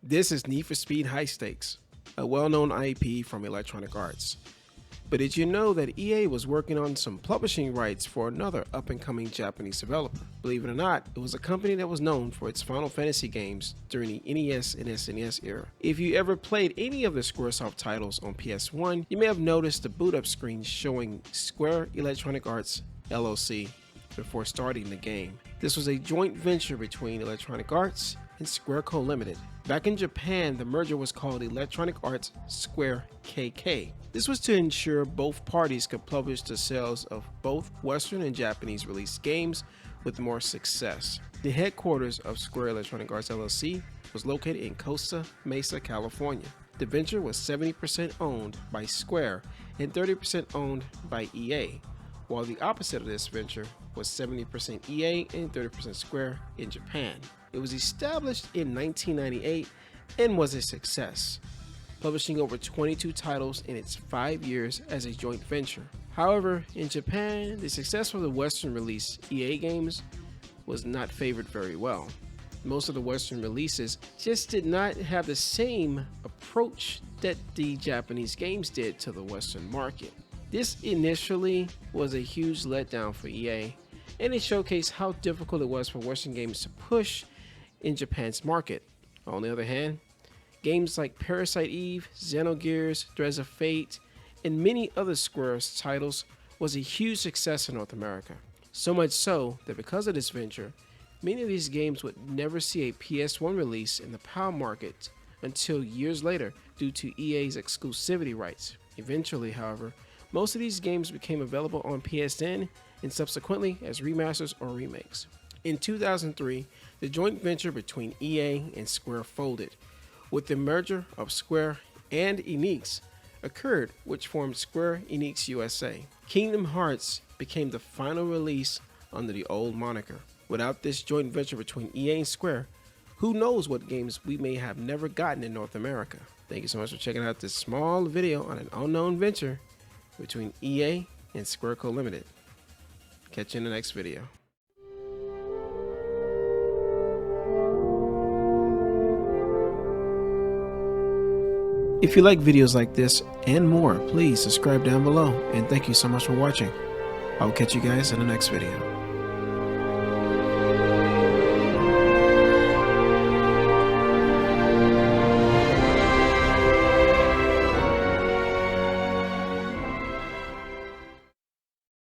This is Need for Speed High Stakes, a well-known IP from Electronic Arts. But did you know that EA was working on some publishing rights for another up-and-coming Japanese developer? Believe it or not, it was a company that was known for its Final Fantasy games during the NES and SNES era. If you ever played any of the Squaresoft titles on PS1, you may have noticed the boot-up screen showing Square Electronic Arts LLC before starting the game. This was a joint venture between Electronic Arts and Square Co. Limited. Back in Japan, the merger was called Electronic Arts Square KK. This was to ensure both parties could publish the sales of both Western and Japanese released games with more success. The headquarters of Square Electronic Arts LLC was located in Costa Mesa, California. The venture was 70% owned by Square and 30% owned by EA, while the opposite of this venture was 70% EA and 30% Square in Japan. It was established in 1998 and was a success, publishing over 22 titles in its 5 years as a joint venture. However, in Japan, the success of the Western release EA games was not favored very well. Most of the Western releases just did not have the same approach that the Japanese games did to the Western market. This initially was a huge letdown for EA, and it showcased how difficult it was for Western games to push in Japan's market. On the other hand, games like Parasite Eve, Xenogears, Threads of Fate, and many other Square's titles was a huge success in North America. So much so that because of this venture, many of these games would never see a PS1 release in the PAL market until years later due to EA's exclusivity rights. Eventually, however, most of these games became available on PSN and subsequently as remasters or remakes. In 2003, the joint venture between EA and Square folded, with the merger of Square and Enix occurred, which formed Square-Enix U.S.A. Kingdom Hearts became the final release under the old moniker. Without this joint venture between EA and Square, who knows what games we may have never gotten in North America. Thank you so much for checking out this small video on an unknown venture between EA and Square Co. Limited. Catch you in the next video. If you like videos like this and more, please subscribe down below, and thank you so much for watching. I will catch you guys in the next video.